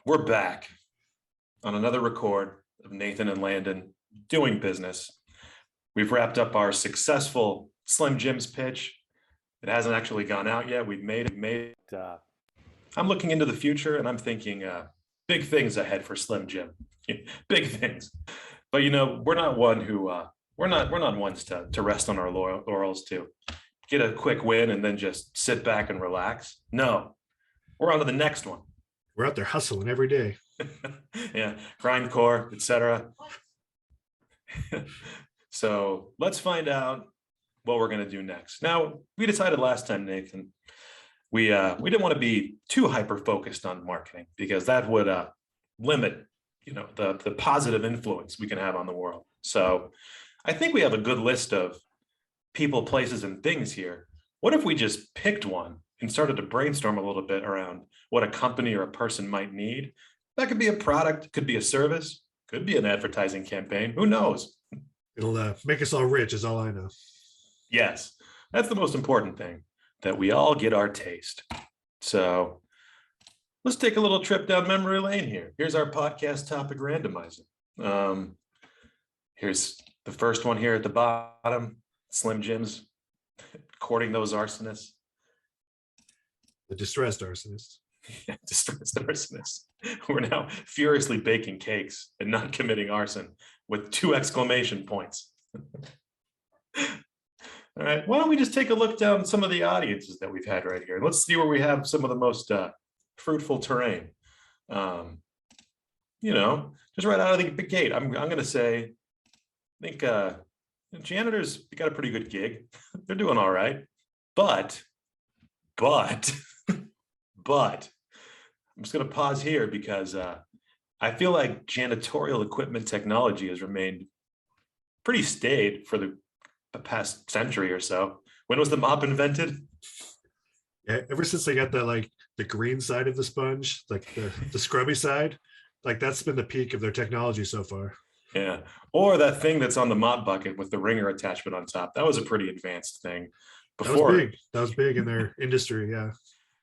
We're back on another record of Nathan and Landon doing business. We've wrapped up our successful Slim Jim's pitch. It hasn't actually gone out yet. We've made it. I'm looking into the future and I'm thinking big things ahead for Slim Jim. Big things. But we're not ones to rest on our laurels to get a quick win and then just sit back and relax. No, we're on to the next one. We're out there hustling every day. Yeah, grindcore, etc. So let's find out what we're going to do next. Now, we decided last time, Nathan, we didn't want to be too hyper focused on marketing because that would limit the positive influence we can have on the world. So I think we have a good list of people, places, and things here. What if we just picked one and started to brainstorm a little bit around what a company or a person might need? That could be a product, could be a service, could be an advertising campaign. Who knows? It'll make us all rich is all I know. Yes, that's the most important thing, that we all get our taste. So let's take a little trip down memory lane here. Here's our podcast topic randomizing. Here's the first one here at the bottom, Slim Jim's, courting those arsonists. The distressed arsonist. Yeah, distressed arsonists. We're now furiously baking cakes and not committing arson with 2 exclamation points. All right, why don't we just take a look down some of the audiences that we've had right here. Let's see where we have some of the most fruitful terrain. Just right out of the gate, I'm going to say, I think janitors got a pretty good gig. They're doing all right, but I'm just going to pause here because I feel like janitorial equipment technology has remained pretty staid for the past century or so. When was the mop invented? Yeah, ever since they got the green side of the sponge, like the scrubby side, like that's been the peak of their technology so far. Yeah, or that thing that's on the mop bucket with the wringer attachment on top. That was a pretty advanced thing. That was big in their industry. Yeah.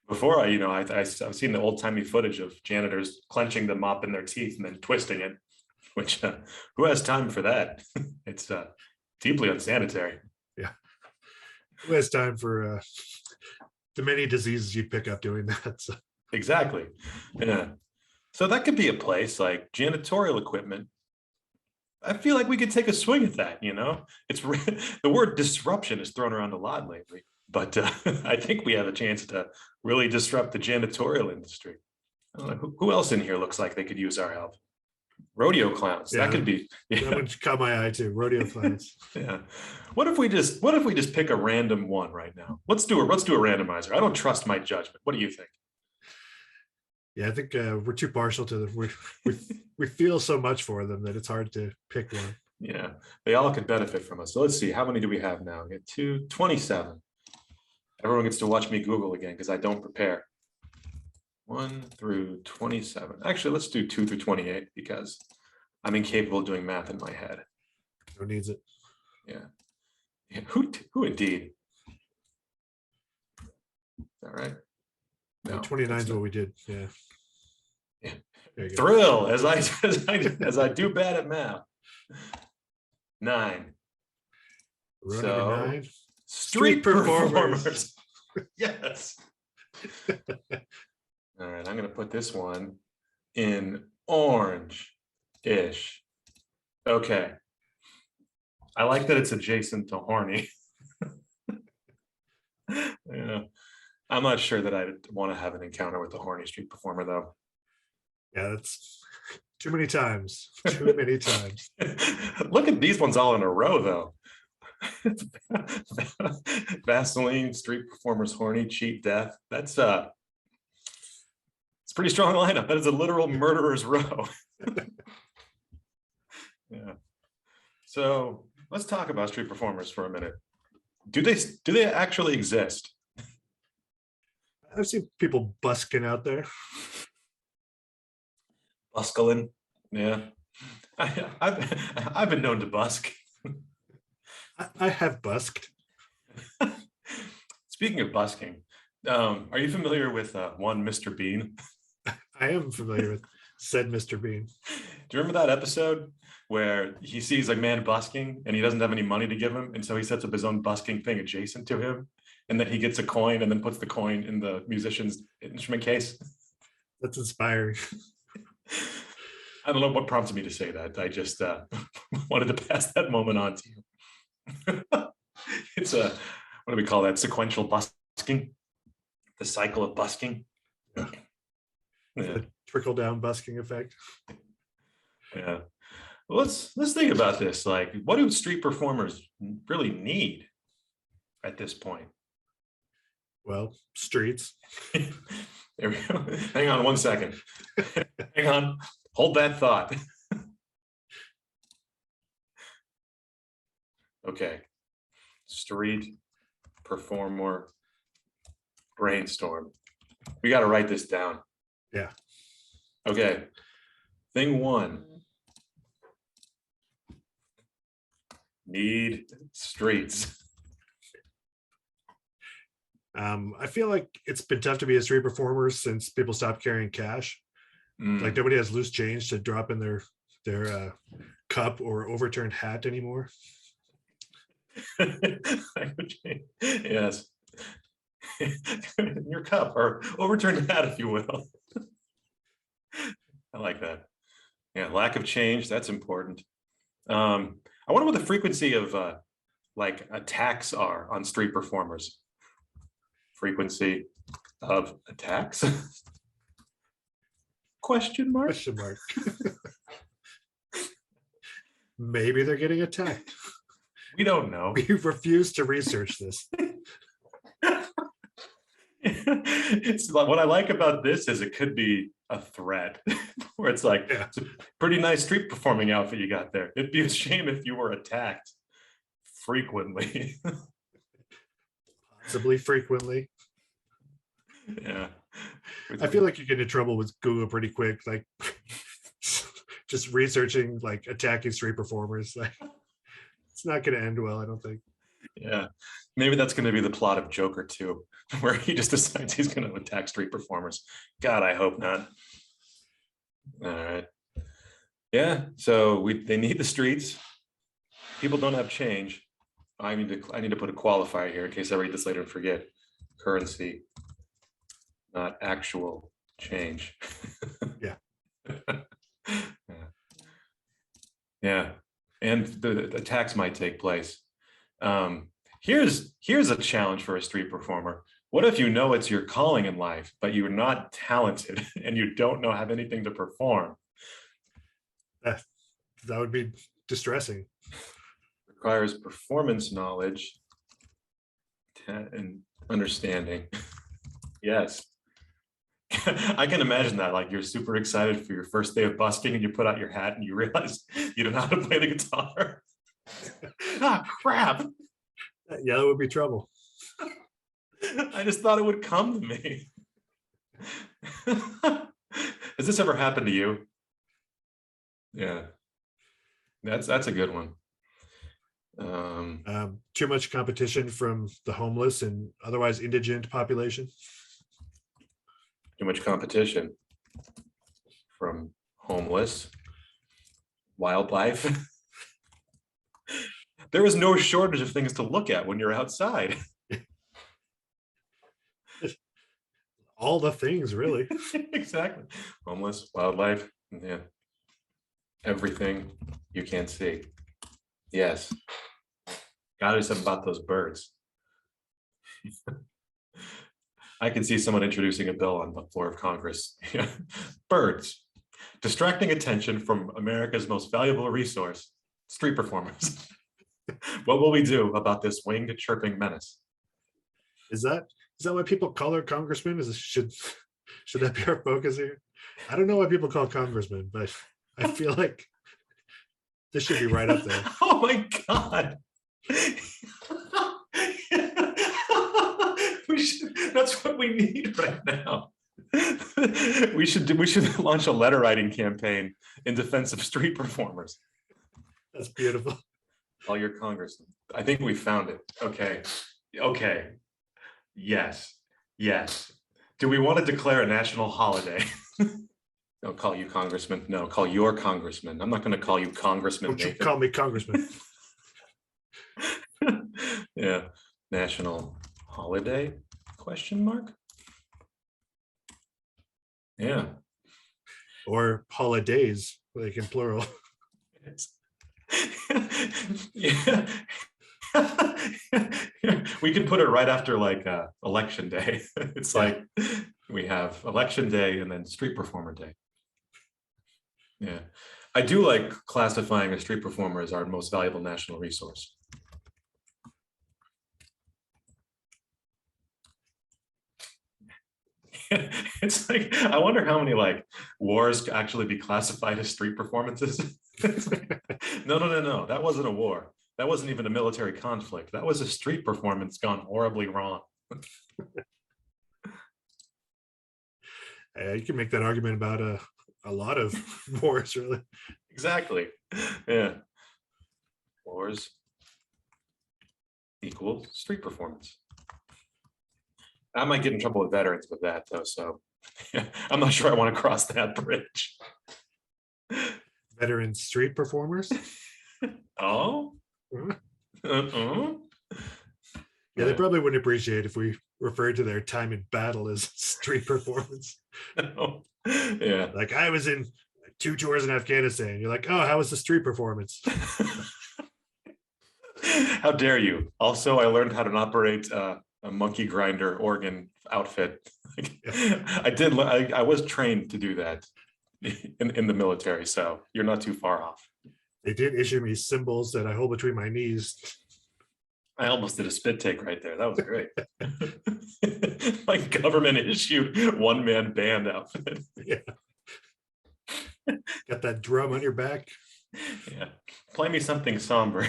Before I've seen the old timey footage of janitors clenching the mop in their teeth and then twisting it, which who has time for that? It's deeply unsanitary. Yeah. Who has time for the many diseases you pick up doing that? So. Exactly. Yeah. So that could be a place like janitorial equipment. I feel like we could take a swing at that. It's the word disruption is thrown around a lot lately, but I think we have a chance to really disrupt the janitorial industry. I don't know, who else in here looks like they could use our help? Rodeo clowns. Yeah, that could be. Yeah. That would caught my eye too. Rodeo clowns. Yeah. What if we just pick a random one right now? Let's do a randomizer. I don't trust my judgment. What do you think? Yeah, I think we're too partial to them. We feel so much for them that it's hard to pick one. Yeah, they all could benefit from us. So let's see, how many do we have now? We get 27. Everyone gets to watch me Google again because I don't prepare. 1 through 27. Actually, let's do 2 through 28 because I'm incapable of doing math in my head. Who needs it? Yeah. Who indeed? All right. No, 29 is what we did. Yeah. Thrill as I do bad at math. 9. So 9. Street performers. Yes. All right, I'm going to put this one in orange-ish. Okay. I like that it's adjacent to horny. Yeah. I'm not sure that I want to have an encounter with a horny street performer, though. Yeah, that's too many times. Too many times. Look at these ones all in a row, though. Vaseline, street performers, horny, cheat death. That's it's a pretty strong lineup. That is a literal murderer's row. Yeah. So let's talk about street performers for a minute. Do they actually exist? I've seen people busking out there. Buskling, yeah. I've been known to busk. I have busked. Speaking of busking, are you familiar with one Mr. Bean? I am familiar with said Mr. Bean. Do you remember that episode where he sees a man busking and he doesn't have any money to give him, and so he sets up his own busking thing adjacent to him, and then he gets a coin and then puts the coin in the musician's instrument case? That's inspiring. I don't know what prompted me to say that. I just wanted to pass that moment on to you. It's a, what do we call that? Sequential busking, the cycle of busking. Yeah. Yeah. The trickle down busking effect. Yeah. Well, let's think about this. Like, what do street performers really need at this point? Well, streets. There we go. Hang on one second. Hang on. Hold that thought. Okay. Street performer brainstorm. We got to write this down. Yeah. Okay. Thing one. Need streets. I feel like it's been tough to be a street performer since people stopped carrying cash. Like nobody has loose change to drop in their cup or overturned hat anymore. Yes. Your cup or overturned hat, if you will. I like that. Yeah, lack of change, that's important. I wonder what the frequency of like attacks are on street performers. Frequency of attacks? Question mark? Question mark. Maybe they're getting attacked. We don't know. We refuse to research this. It's what I like about this is it could be a threat where it's like, Yeah. It's a pretty nice street performing outfit you got there. It'd be a shame if you were attacked frequently. Possibly frequently. Yeah. I feel like you get into trouble with Google pretty quick, like just researching like attacking street performers. Like it's not going to end well, I don't think. Yeah, maybe that's going to be the plot of Joker 2, where he just decides he's going to attack street performers. God, I hope not. All right. Yeah, so they need the streets. People don't have change. I need to put a qualifier here in case I read this later and forget. Currency, not actual change. Yeah. Yeah. Yeah, and the attacks might take place. Here's a challenge for a street performer. What if you know it's your calling in life, but you're not talented and you don't have anything to perform? That would be distressing. Requires performance knowledge and understanding. Yes. I can imagine that, like you're super excited for your first day of busking and you put out your hat and you realize you don't know how to play the guitar. Ah, crap. Yeah, that would be trouble. I just thought it would come to me. Has this ever happened to you? Yeah, that's a good one. Too much competition from the homeless and otherwise indigent population. Too much competition from homeless, wildlife. There is no shortage of things to look at when you're outside. All the things, really. Exactly. Homeless, wildlife, yeah. Everything you can't see. Yes. Gotta do something about those birds. I can see someone introducing a bill on the floor of Congress. Birds, distracting attention from America's most valuable resource, street performers. What will we do about this winged chirping menace? Is that why people call her congressman? Should that be our focus here? I don't know why people call congressman, but I feel like this should be right up there. Oh my God. That's what we need right now. We should launch a letter writing campaign in defense of street performers. That's beautiful. All your congressmen. I think we found it. Okay. Okay. Yes. Yes. Do we want to declare a national holiday? I'll call you congressman. No, call your congressman. I'm not going to call you congressman, Don't you Nathan. call me congressman. Yeah. National holiday? Question mark? Yeah. Or holidays, like in plural. Yeah. We could put it right after like election day. It's like we have election day and then street performer day. Yeah. I do like classifying a street performer as our most valuable national resource. It's like, I wonder how many like wars could actually be classified as street performances. No. That wasn't a war. That wasn't even a military conflict. That was a street performance gone horribly wrong. You can make that argument about a lot of wars, really. Exactly. Yeah. Wars equals street performance. I might get in trouble with veterans with that though, so yeah, I'm not sure I want to cross that bridge. Veteran street performers. Oh. Yeah, they probably wouldn't appreciate if we referred to their time in battle as street performance. No. Yeah. Like, I was in 2 tours in Afghanistan. You're like, oh, how was the street performance? How dare you? Also, I learned how to operate a monkey grinder organ outfit. I was trained to do that in the military, so you're not too far off. They did issue me symbols that I hold between my knees. I almost did a spit take right there. That was great. My government issued one-man band outfit. Yeah. Got that drum on your back. Yeah. Play me something somber.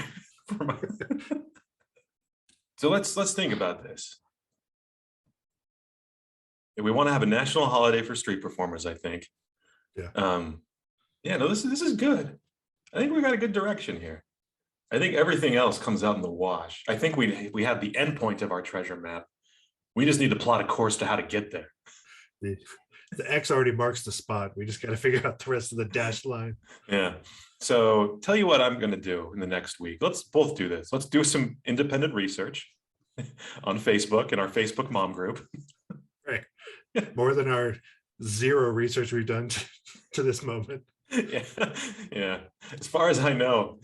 So let's think about this. If we want to have a national holiday for street performers, I think. Yeah. Yeah, no, this is good. I think we got a good direction here. I think everything else comes out in the wash. I think we have the end point of our treasure map. We just need to plot a course to how to get there. The X already marks the spot. We just got to figure out the rest of the dashed line. Yeah. So tell you what I'm going to do in the next week. Let's both do this. Let's do some independent research on Facebook in our Facebook mom group. Right. More than our 0 research we've done to this moment. Yeah. Yeah. As far as I know,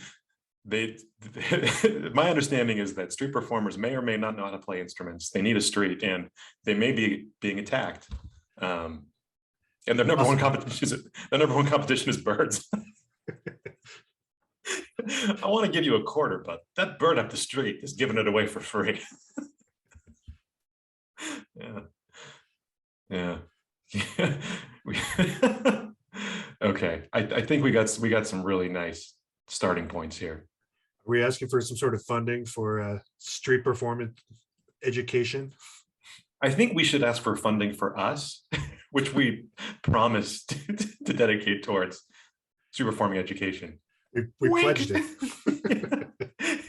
my understanding is that street performers may or may not know how to play instruments. They need a street and they may be being attacked. And their number one competition is birds. I want to give you a quarter, but that bird up the street is giving it away for free. Yeah. Okay. I think we got some really nice starting points here. Are we asking for some sort of funding for street performance education? I think we should ask for funding for us, which we promised to dedicate towards street performing education. We pledged it.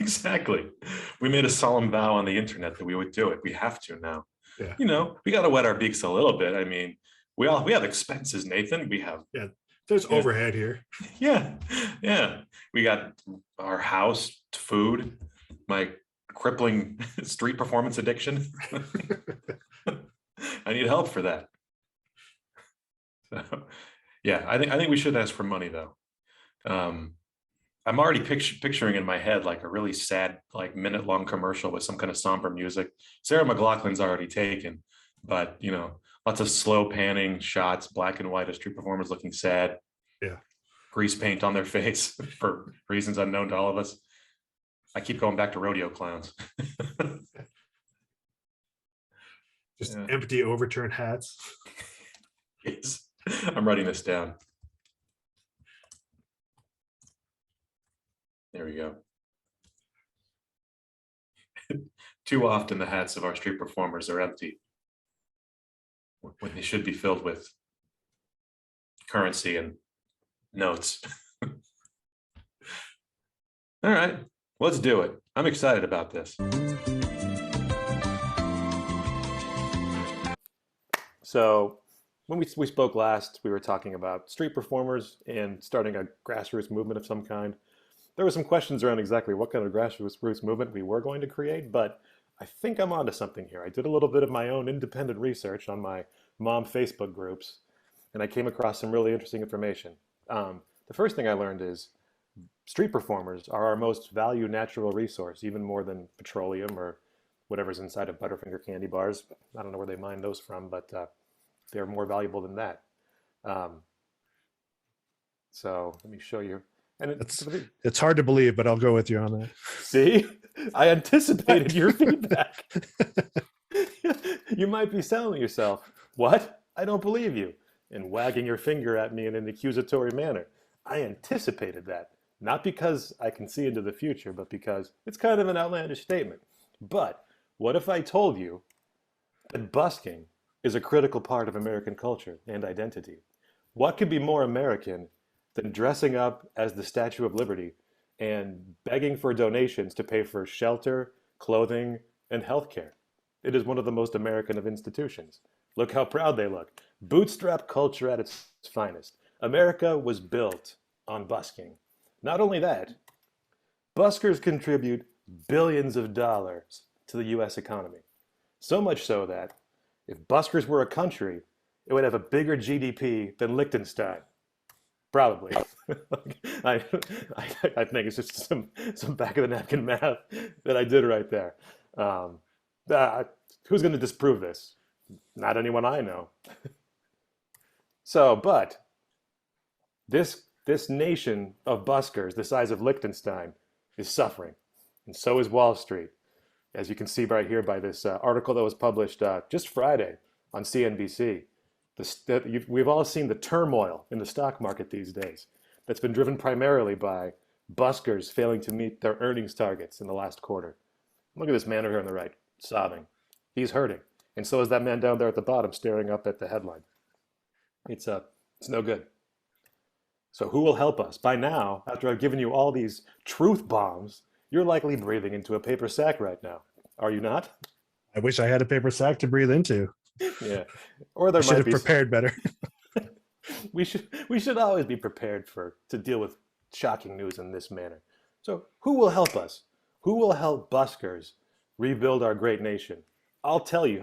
Exactly. We made a solemn vow on the internet that we would do it. We have to now. Yeah. You know, we got to wet our beaks a little bit. I mean, we have expenses, Nathan. We have there's overhead here. Yeah. We got our house, food, my crippling street performance addiction. I need help for that. So, yeah, I think we should ask for money though. I'm already picturing in my head like a really sad, like minute-long commercial with some kind of somber music. Sarah McLachlan's already taken, but you know, lots of slow panning shots, black and white of street performers looking sad. Yeah. Grease paint on their face for reasons unknown to all of us. I keep going back to rodeo clowns. Just empty overturned hats. Yes. I'm writing this down. There we go. Too often the hats of our street performers are empty when they should be filled with currency and notes. All right, let's do it. I'm excited about this. So, when we spoke last, we were talking about street performers and starting a grassroots movement of some kind. There were some questions around exactly what kind of grassroots movement we were going to create, but I think I'm onto something here. I did a little bit of my own independent research on my mom Facebook groups, and I came across some really interesting information. The first thing I learned is street performers are our most valued natural resource, even more than petroleum or whatever's inside of Butterfinger candy bars. I don't know where they mine those from, but they're more valuable than that. Um, so let me show you. And It's hard to believe, but I'll go with you on that. see, I anticipated your feedback. You might be telling yourself, "What? I don't believe you," and wagging your finger at me in an accusatory manner. I anticipated that, not because I can see into the future, but because it's kind of an outlandish statement. But what if I told you that busking is a critical part of American culture and identity? What could be more American than dressing up as the Statue of Liberty and begging for donations to pay for shelter, clothing, and healthcare? It is one of the most American of institutions. Look how proud they look. Bootstrap culture at its finest. America was built on busking. Not only that, buskers contribute billions of dollars to the US economy. So much so that if buskers were a country, it would have a bigger GDP than Liechtenstein. Probably. I, I think it's just some back of the napkin math that I did right there. Who's going to disprove this? Not anyone I know. So, but this nation of buskers, the size of Liechtenstein, is suffering, and so is Wall Street, as you can see right here by this article that was published just Friday on CNBC. We've all seen the turmoil in the stock market these days. That's been driven primarily by buskers failing to meet their earnings targets in the last quarter. Look at this man over here on the right, sobbing. He's hurting, and so is that man down there at the bottom, staring up at the headline. It's no good. So who will help us? By now, after I've given you all these truth bombs, you're likely breathing into a paper sack right now. Are you not? I wish I had a paper sack to breathe into. Yeah. Or there I should might have be prepared better. we should always be prepared to deal with shocking news in this manner. So who will help us? Who will help buskers rebuild our great nation? I'll tell you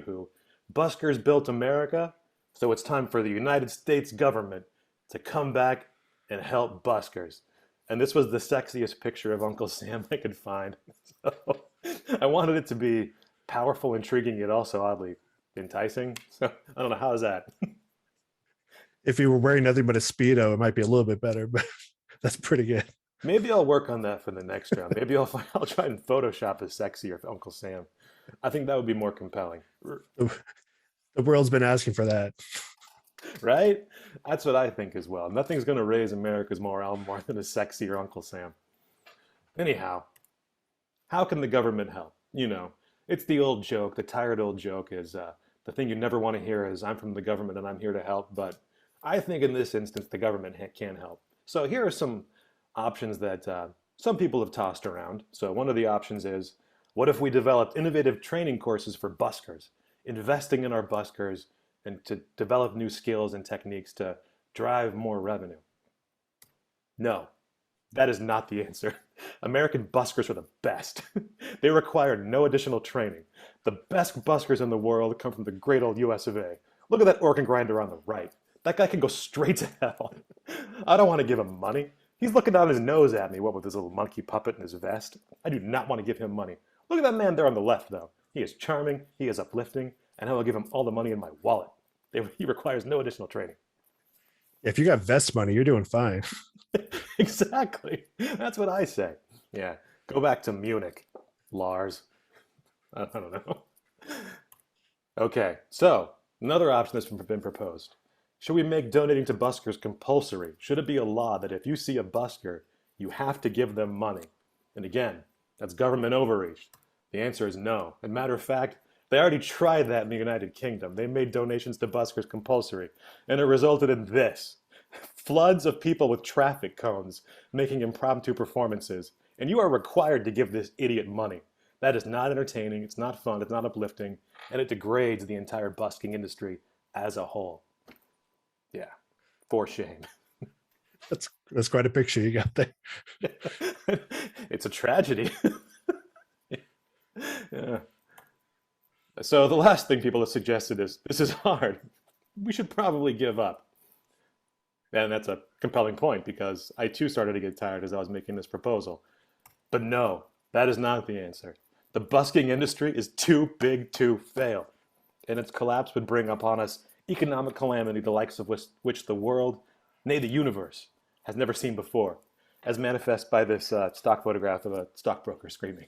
who. Buskers built America, so it's time for the United States government to come back and help buskers. And this was the sexiest picture of Uncle Sam I could find. So I wanted it to be powerful, intriguing, yet also oddly enticing. So I don't know, how's that? If you were wearing nothing but a Speedo, it might be a little bit better, but that's pretty good. Maybe I'll work on that for the next round. Maybe I'll try and Photoshop a sexier Uncle Sam. I think that would be more compelling. The world's been asking for that. Right? That's what I think as well. Nothing's going to raise America's morale more than a sexier Uncle Sam. Anyhow, how can the government help? You know, it's the old joke, the tired old joke is the thing you never want to hear is I'm from the government and I'm here to help. But I think in this instance, the government can help. So here are some options that some people have tossed around. So one of the options is, what if we developed innovative training courses for buskers, investing in our buskers and to develop new skills and techniques to drive more revenue? No, that is not the answer. American buskers are the best. They require no additional training. The best buskers in the world come from the great old US of A. Look at that organ grinder on the right. That guy can go straight to hell. I don't want to give him money. He's looking down his nose at me, what with his little monkey puppet in his vest. I do not want to give him money. Look at that man there on the left, though. He is charming, he is uplifting, and I will give him all the money in my wallet. He requires no additional training. If you got vest money, you're doing fine. Exactly. That's what I say. Yeah. Go back to Munich, Lars. I don't know. Okay. So another option that's been proposed. Should we make donating to buskers compulsory? Should it be a law that if you see a busker, you have to give them money? And again, that's government overreach. The answer is no. As a matter of fact, they already tried that in the United Kingdom. They made donations to buskers compulsory, and it resulted in this. Floods of people with traffic cones making impromptu performances, and you are required to give this idiot money. That is not entertaining, it's not fun, it's not uplifting, and it degrades the entire busking industry as a whole. Yeah, for shame. That's quite a picture you got there. It's a tragedy. Yeah. So the last thing people have suggested is, this is hard. We should probably give up. And that's a compelling point because I too started to get tired as I was making this proposal. But no, that is not the answer. The busking industry is too big to fail. And its collapse would bring upon us economic calamity the likes of which the world, nay the universe, has never seen before, as manifest by this stock photograph of a stockbroker screaming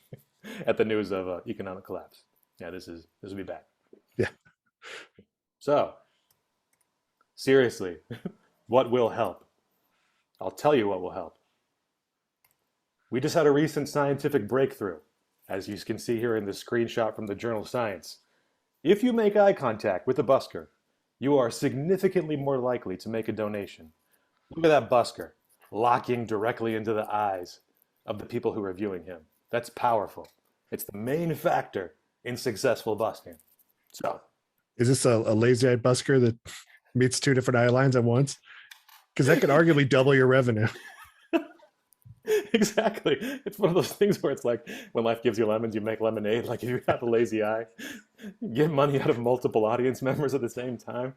at the news of economic collapse. Yeah, this would be bad. Yeah. So, seriously, what will help? I'll tell you what will help. We just had a recent scientific breakthrough, as you can see here in the screenshot from the journal Science. If you make eye contact with a busker, you are significantly more likely to make a donation. Look at that busker, locking directly into the eyes of the people who are viewing him. That's powerful. It's the main factor in successful busking. So, is this a lazy-eyed busker that meets two different eye lines at once? Because that could arguably double your revenue. Exactly. It's one of those things where it's like when life gives you lemons, you make lemonade. Like if you have a lazy eye, you get money out of multiple audience members at the same time.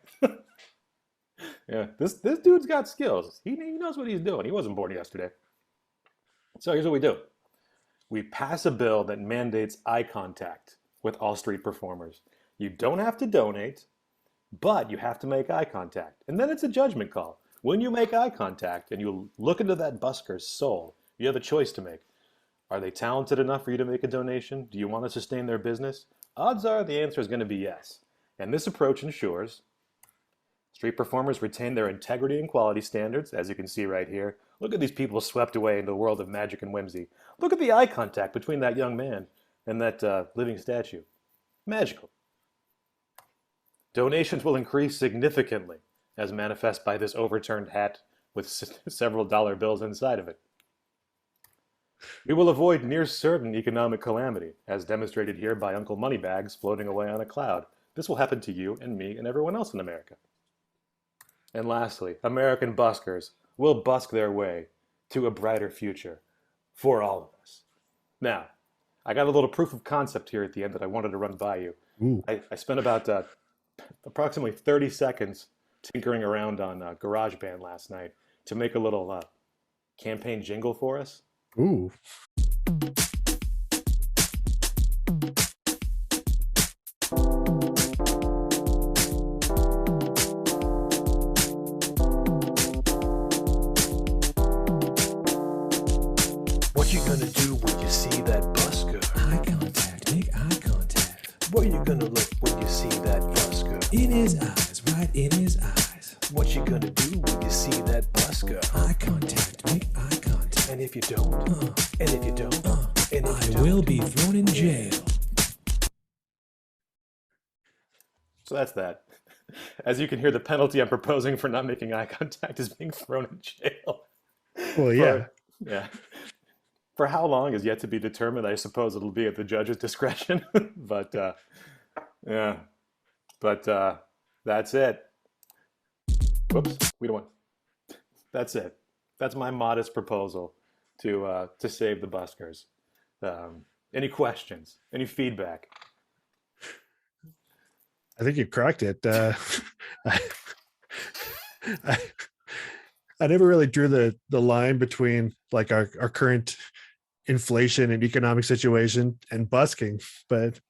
Yeah, this dude's got skills. He knows what he's doing. He wasn't born yesterday. So here's what we do. We pass a bill that mandates eye contact with all street performers. You don't have to donate, but you have to make eye contact. And then it's a judgment call. When you make eye contact and you look into that busker's soul, you have a choice to make. Are they talented enough for you to make a donation? Do you want to sustain their business? Odds are the answer is going to be yes. And this approach ensures street performers retain their integrity and quality standards, as you can see right here. Look at these people swept away into the world of magic and whimsy. Look at the eye contact between that young man and that living statue. Magical. Donations will increase significantly, as manifest by this overturned hat with several dollar bills inside of it. We will avoid near certain economic calamity, as demonstrated here by Uncle Moneybags floating away on a cloud. This will happen to you and me and everyone else in America. And lastly, American buskers will busk their way to a brighter future for all of us. Now, I got a little proof of concept here at the end that I wanted to run by you. I spent about approximately 30 seconds tinkering around on GarageBand last night to make a little campaign jingle for us. Ooh. What you gonna do when you see that busker? Eye contact, make eye contact. Where you gonna look when you see that busker? In his eyes, right in his eyes. What you gonna do when you see that busker? Eye contact, make eye contact. And if you don't, and if you don't, and if you I will be thrown in jail. So that's that. As you can hear, the penalty I'm proposing for not making eye contact is being thrown in jail. Well, yeah. Yeah. For how long is yet to be determined. I suppose it'll be at the judge's discretion. But yeah. But that's it. Whoops. We don't want. That's it. That's my modest proposal to save the buskers. Any questions? Any feedback? I think you cracked it. I never really drew the line between like our current inflation and economic situation and busking, but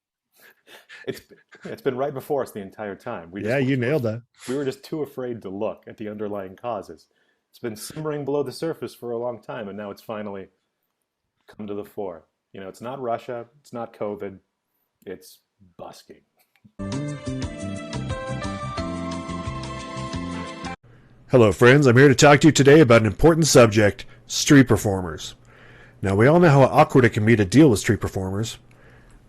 it's been right before us the entire time. You nailed that. We were just too afraid to look at the underlying causes. It's been simmering below the surface for a long time, and now it's finally come to the fore. You know, it's not Russia, it's not COVID, it's busking. Hello, friends. I'm here to talk to you today about an important subject, street performers. Now, we all know how awkward it can be to deal with street performers.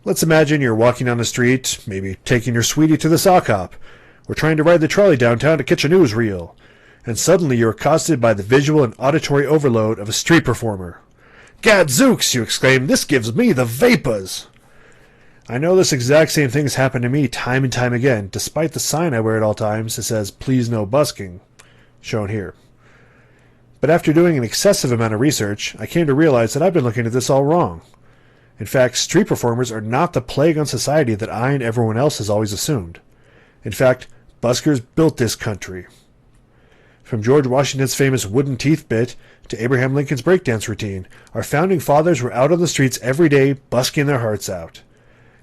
Let's imagine you're walking down the street, maybe taking your sweetie to the sock hop, or trying to ride the trolley downtown to catch a newsreel, and suddenly you're accosted by the visual and auditory overload of a street performer. "Gadzooks!" you exclaim, "this gives me the vapors!" I know this exact same thing has happened to me time and time again, despite the sign I wear at all times that says, "Please no busking." shown here. But after doing an excessive amount of research, I came to realize that I've been looking at this all wrong. In fact, street performers are not the plague on society that I and everyone else has always assumed. In fact, buskers built this country. From George Washington's famous wooden teeth bit to Abraham Lincoln's breakdance routine, our founding fathers were out on the streets every day busking their hearts out.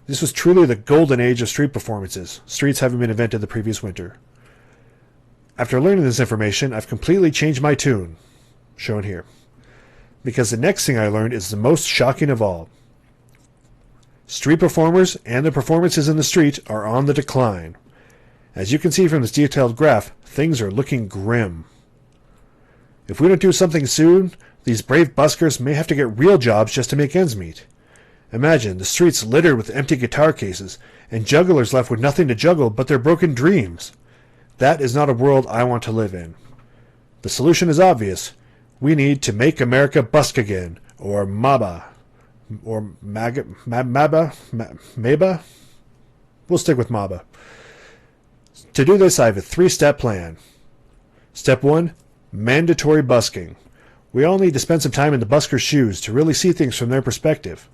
This was truly the golden age of street performances, streets having been invented the previous winter. After learning this information, I've completely changed my tune, shown here, because the next thing I learned is the most shocking of all. Street performers and the performances in the street are on the decline. As you can see from this detailed graph, things are looking grim. If we don't do something soon, these brave buskers may have to get real jobs just to make ends meet. Imagine the streets littered with empty guitar cases and jugglers left with nothing to juggle but their broken dreams. That is not a world I want to live in. The solution is obvious. We need to make America busk again, or MABA, or MABA? We'll stick with MABA. To do this, I have a 3-step plan. Step 1, mandatory busking. We all need to spend some time in the busker's shoes to really see things from their perspective.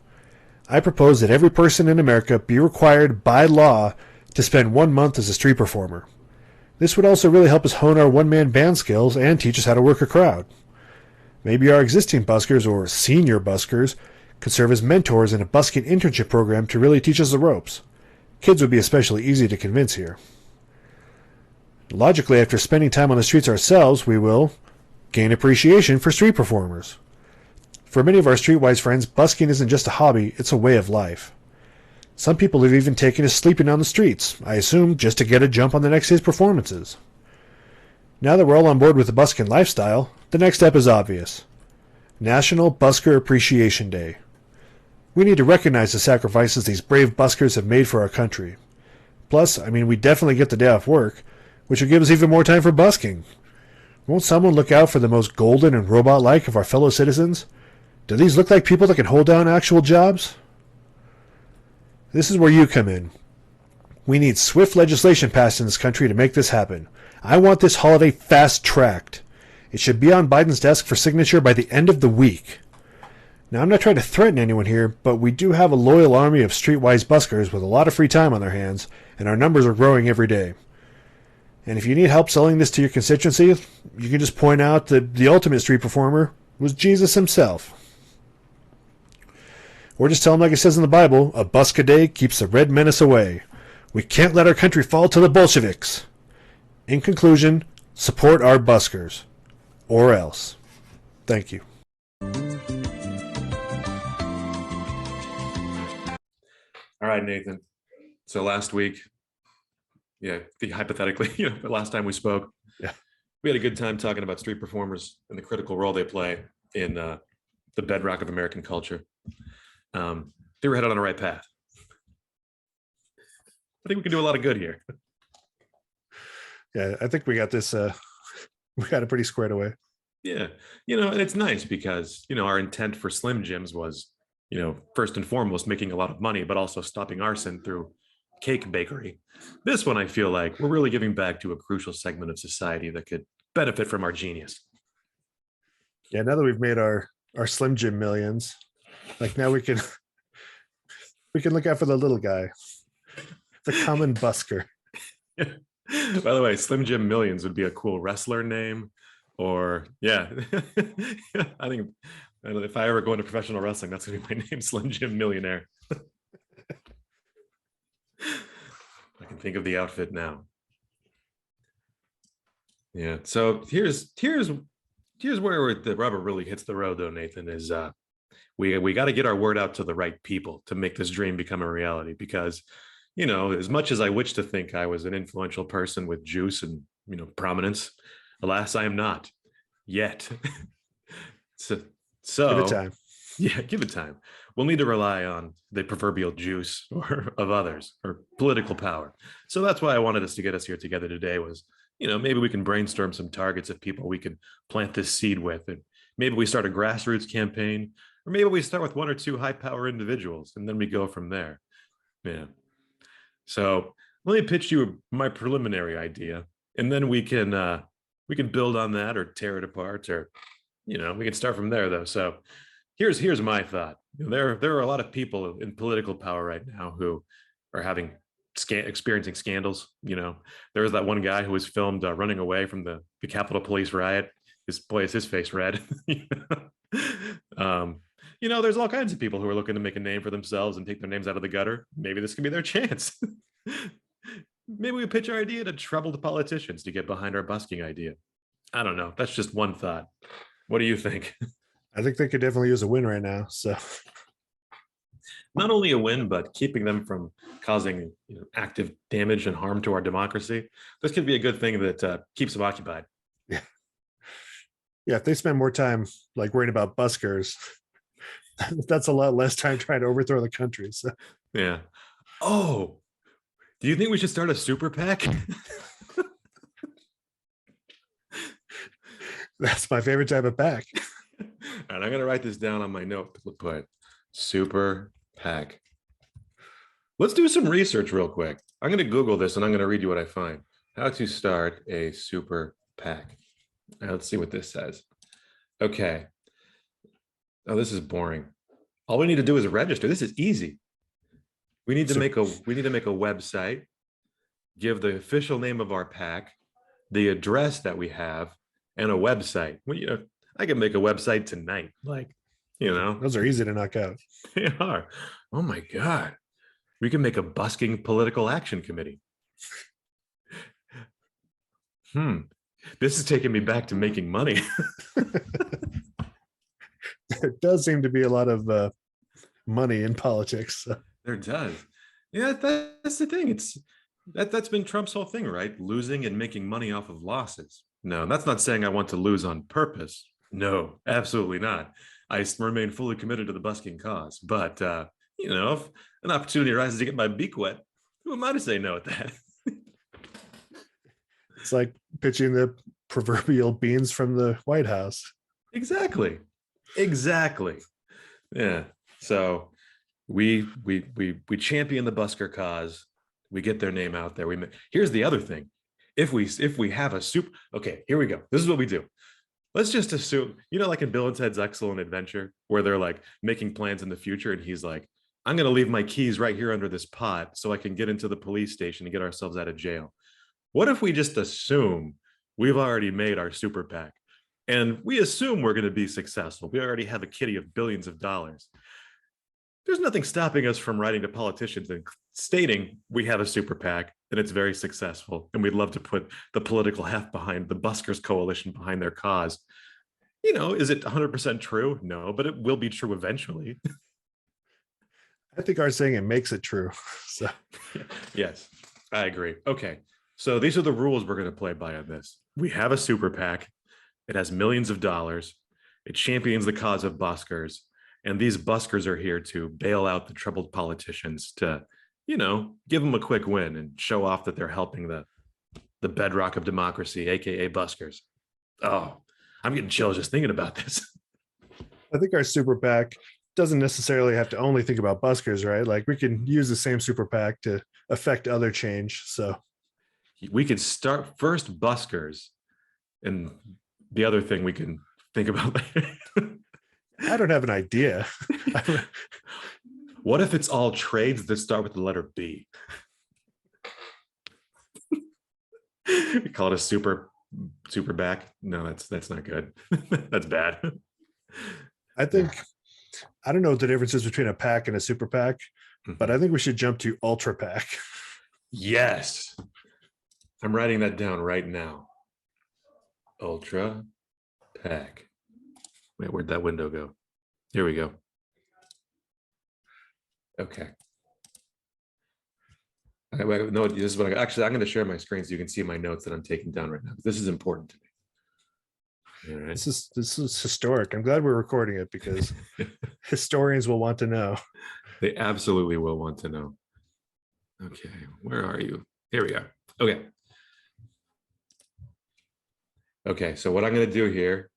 I propose that every person in America be required by law to spend 1 month as a street performer. This would also really help us hone our one-man band skills and teach us how to work a crowd. Maybe our existing buskers, or senior buskers, could serve as mentors in a busking internship program to really teach us the ropes. Kids would be especially easy to convince here. Logically, after spending time on the streets ourselves, we will gain appreciation for street performers. For many of our streetwise friends, busking isn't just a hobby, it's a way of life. Some people have even taken to sleeping on the streets, I assume just to get a jump on the next day's performances. Now that we're all on board with the busking lifestyle, the next step is obvious. National Busker Appreciation Day. We need to recognize the sacrifices these brave buskers have made for our country. Plus, we definitely get the day off work, which will give us even more time for busking. Won't someone look out for the most golden and robot-like of our fellow citizens? Do these look like people that can hold down actual jobs? This is where you come in. We need swift legislation passed in this country to make this happen. I want this holiday fast-tracked. It should be on Biden's desk for signature by the end of the week. Now, I'm not trying to threaten anyone here, but we do have a loyal army of streetwise buskers with a lot of free time on their hands, and our numbers are growing every day. And if you need help selling this to your constituency, you can just point out that the ultimate street performer was Jesus himself. Or just tell them, like it says in the Bible, a busk a day keeps the red menace away. We can't let our country fall to the Bolsheviks. In conclusion, support our buskers. Or else. Thank you. All right, Nathan. So last week, hypothetically, the last time we spoke, we had a good time talking about street performers and the critical role they play in the bedrock of American culture. They were headed on the right path. I think we can do a lot of good here. Yeah, I think we got this. We got it pretty squared away. Yeah, and it's nice because our intent for Slim Jims was, first and foremost making a lot of money, but also stopping arson through cake bakery. This one, I feel like we're really giving back to a crucial segment of society that could benefit from our genius. Yeah, now that we've made our Slim Jim millions, like now we can look out for the little guy, the common busker. By the way, Slim Jim Millions would be a cool wrestler name, or I think if I ever go into professional wrestling, that's gonna be my name, Slim Jim Millionaire. I can think of the outfit now. Yeah. So here's where the rubber really hits the road, though, Nathan. Is we got to get our word out to the right people to make this dream become a reality. Because as much as I wish to think I was an influential person with juice and prominence, alas, I am not yet. so give it time. Yeah, give it time. We'll need to rely on the proverbial juice of others or political power. So that's why I wanted us to get us here together today was, maybe we can brainstorm some targets of people we can plant this seed with. And maybe we start a grassroots campaign, or maybe we start with 1 or 2 high power individuals and then we go from there. Yeah. So let me pitch you my preliminary idea, and then we can we can build on that or tear it apart, or we can start from there though. So here's my thought. There are a lot of people in political power right now who are experiencing scandals. There was that one guy who was filmed running away from the Capitol Police riot. His face red. There's all kinds of people who are looking to make a name for themselves and take their names out of the gutter. Maybe this could be their chance. Maybe we pitch our idea to troubled politicians to get behind our busking idea. I don't know. That's just one thought. What do you think? I think they could definitely use a win right now. So Not only a win, but keeping them from causing active damage and harm to our democracy. This could be a good thing that keeps them occupied. yeah, if they spend more time like worrying about buskers, that's a lot less time trying to overthrow the country. So Yeah. Oh, do you think we should start a super PAC? that's my favorite type of pack. And I'm going to write this down on my note. Put super PAC. Let's do some research real quick. I'm going to Google this and I'm going to read you what I find. How to start a super PAC. Now, let's see what this says. Okay. Oh, this is boring. All we need to do is register. This is easy. We need to make a website, give the official name of our PAC, the address that we have, and a website. Well, I can make a website tonight. Those are easy to knock out. They are. Oh my God. We can make a busking political action committee. This is taking me back to making money. There does seem to be a lot of money in politics. So. There does. Yeah, that's the thing. That's been Trump's whole thing, right? Losing and making money off of losses. No, that's not saying I want to lose on purpose. No, absolutely not. I remain fully committed to the busking cause. But if an opportunity arises to get my beak wet, who am I to say no at that? It's like pitching the proverbial beans from the White House. Exactly. Yeah. So we champion the busker cause. We get their name out there. Here's the other thing. If we have a super, okay, here we go. This is what we do. Let's just assume, like in Bill and Ted's Excellent Adventure, where they're like making plans in the future, and he's like, I'm going to leave my keys right here under this pot so I can get into the police station and get ourselves out of jail. What if we just assume we've already made our super PAC and we assume we're going to be successful? We already have a kitty of billions of dollars. There's nothing stopping us from writing to politicians and stating we have a super PAC and it's very successful, and we'd love to put the political heft behind the Buskers Coalition behind their cause. Is it 100% true? No, but it will be true eventually. I think our saying it makes it true. So yes, I agree. Okay, so these are the rules we're going to play by on this. We have a super PAC. It has millions of dollars. It champions the cause of buskers. And these buskers are here to bail out the troubled politicians, to, give them a quick win and show off that they're helping the bedrock of democracy, aka buskers. Oh, I'm getting chills just thinking about this. I think our super PAC doesn't necessarily have to only think about buskers, right? Like we can use the same super PAC to affect other change. So we could start first buskers, and the other thing we can think about later. I don't have an idea. What if it's all trades that start with the letter B? We call it a super back. No, that's not good. That's bad. I think, I don't know what the difference is between a PAC and a super PAC, but I think we should jump to ultra PAC. Yes. I'm writing that down right now. Ultra PAC. Wait, where'd that window go? Here we go. Okay. No, this is what I'm going to share my screen so you can see my notes that I'm taking down right now. This is important to me. All right. This is historic. I'm glad we're recording it because historians will want to know. They absolutely will want to know. Okay, where are you? Here we are. Okay. Okay, so what I'm going to do here,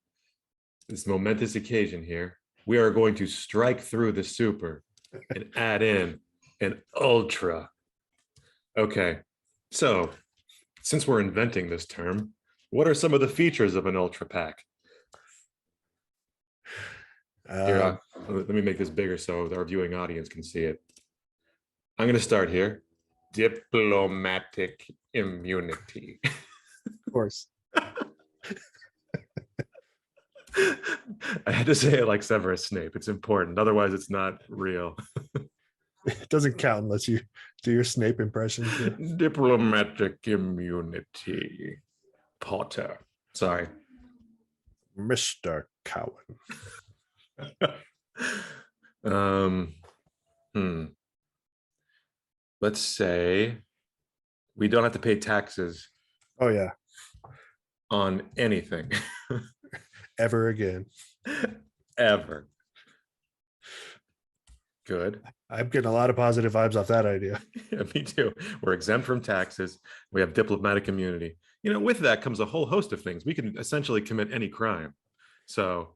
this momentous occasion here, we are going to strike through the super and add in an ultra. Okay, so since we're inventing this term, What are some of the features of an ultra pack? Here, let me make this bigger so our viewing audience can see it. I'm going to start here. Diplomatic immunity. Of course. I had to say it like Severus Snape. It's important. Otherwise, it's not real. It doesn't count unless you do your Snape impression. Diplomatic immunity. Potter. Sorry. Mr. Cowan. Hmm. Let's say we don't have to pay taxes Oh yeah. on anything Ever again. ever. Good. I'm getting a lot of positive vibes off that idea. Yeah, me too. We're exempt from taxes. We have diplomatic immunity. With that comes a whole host of things. We can essentially commit any crime. So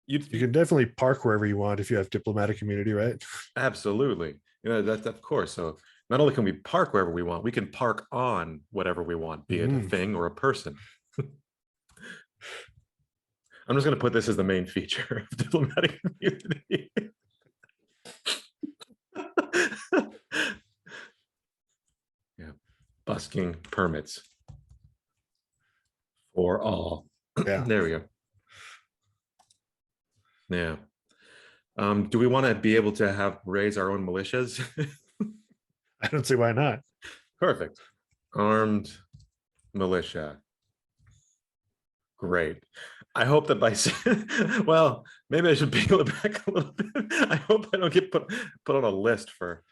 You can definitely park wherever you want if you have diplomatic immunity, right? absolutely. That's of course. So not only can we park wherever we want, we can park on whatever we want, be it a thing or a person. I'm just going to put this as the main feature of diplomatic immunity. Yeah, busking permits for all. Yeah. There we go. Yeah. Do we want to be able to raise our own militias? I don't see why not. Perfect. Armed militia. Great. I hope that well, maybe I should peel it back a little bit. I hope I don't get put on a list for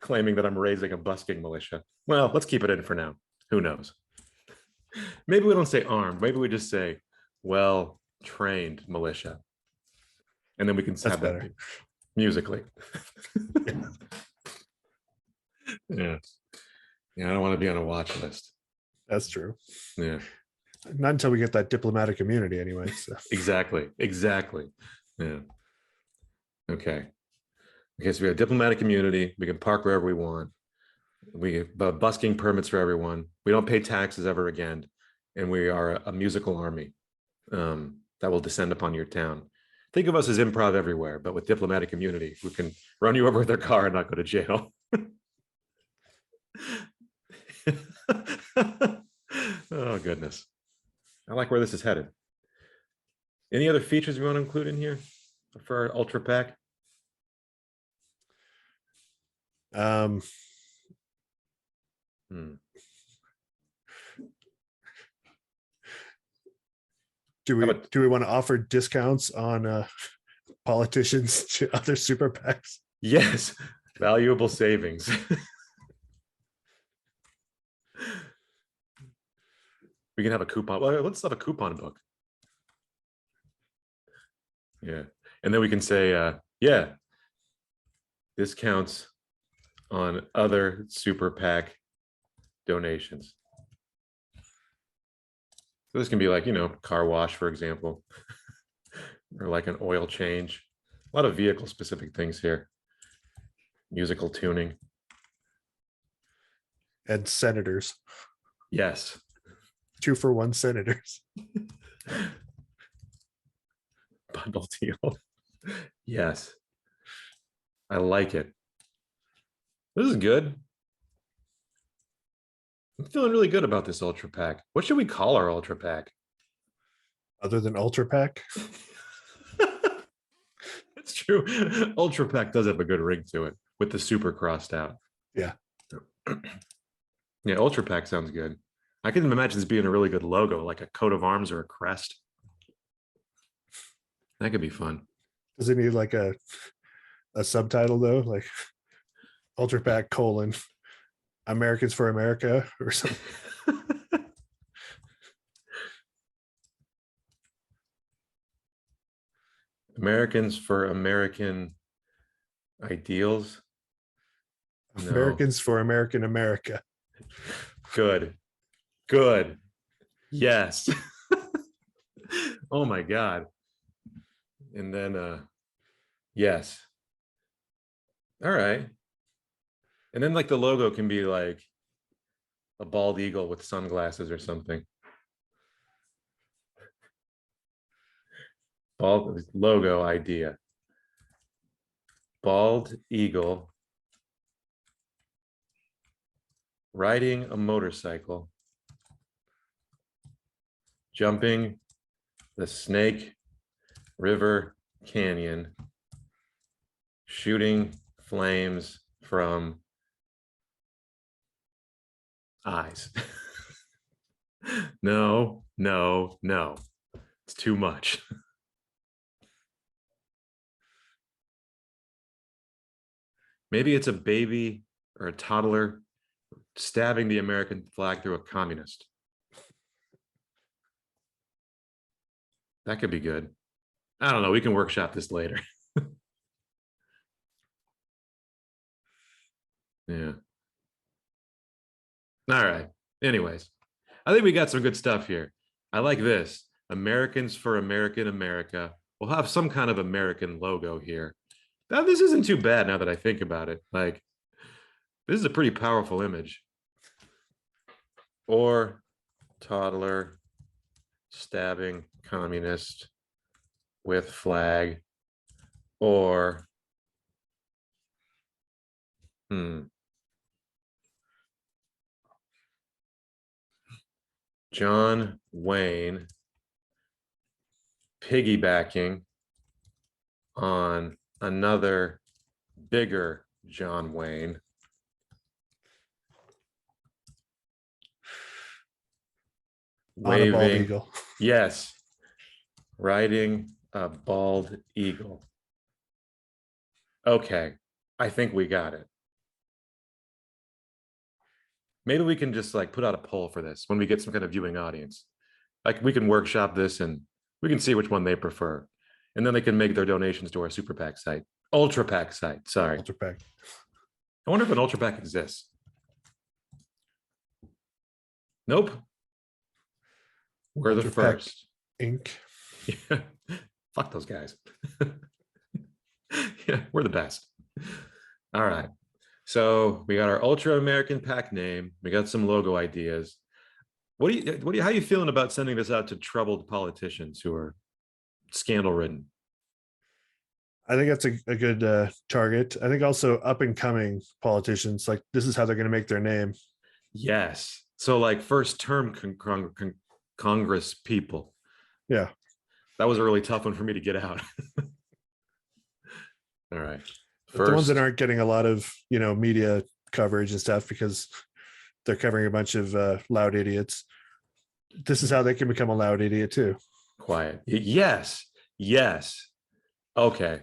claiming that I'm raising a busking militia. Well, let's keep it in for now. Who knows? Maybe we don't say armed. Maybe we just say well-trained militia. And then we can have that better. musically. Yeah. Yeah, I don't want to be on a watch list. That's true. Yeah. Not until we get that diplomatic immunity anyway. So. Exactly. Yeah. Okay, so we have diplomatic immunity. We can park wherever we want. We have busking permits for everyone. We don't pay taxes ever again. And we are a musical army that will descend upon your town. Think of us as improv everywhere, but with diplomatic immunity. We can run you over with our car and not go to jail. Oh, goodness. I like where this is headed. Any other features we want to include in here for our ultra pack? Do we want to offer discounts on politicians to other super PACs? Yes, valuable savings. We can have a coupon. Well, let's have a coupon book. Yeah, and then we can say, yeah, discounts on other super PAC donations. So this can be like, car wash, for example, or like an oil change. A lot of vehicle specific things here. Musical tuning. And senators. Yes. 2-for-1 senators. Bundle deal. Yes. I like it. This is good. I'm feeling really good about this ultra pack. What should we call our ultra pack? Other than ultra PAC? It's true. Ultra pack does have a good ring to it with the super crossed out. Yeah. Yeah, ultra pack sounds good. I can imagine this being a really good logo, like a coat of arms or a crest. That could be fun. Does it need like a subtitle though? Like ultra PAC : Americans for America or something? Americans for American ideals. No. Americans for American America. Good. Yes. Oh my God. And then yes. All right. And then like the logo can be like a bald eagle with sunglasses or something. Bald logo idea. Bald eagle riding a motorcycle, jumping the Snake River Canyon, shooting flames from eyes. No, no, no. It's too much. Maybe it's a baby or a toddler stabbing the American flag through a communist. That could be good. I don't know. We can workshop this later. Yeah. All right. Anyways, I think we got some good stuff here. I like this. Americans for American America. We'll have some kind of American logo here. Now, this isn't too bad now that I think about it. Like, this is a pretty powerful image. Or toddler stabbing communist with flag. Or John Wayne piggybacking on another bigger John Wayne. On a bald Waving, eagle. yes, riding a bald eagle. Okay, I think we got it. Maybe we can just like put out a poll for this when we get some kind of viewing audience. Like we can workshop this and we can see which one they prefer. And then they can make their donations to our super PAC site, ultra PAC site. Sorry. Ultra pack. I wonder if an ultra PAC exists. Nope. We're the Ultra PAC first. Inc. Yeah. Fuck those guys. Yeah, we're the best. All right. So we got our Ultra American PAC name. We got some logo ideas. How are you feeling about sending this out to troubled politicians who are scandal ridden? I think that's a good target. I think also up and coming politicians, like this is how they're going to make their name. Yes. So like first term Congress people. Yeah. That was a really tough one for me to get out. All right. The ones that aren't getting a lot of, media coverage and stuff because they're covering a bunch of loud idiots. This is how they can become a loud idiot too. Quiet. Yes. Yes. Okay.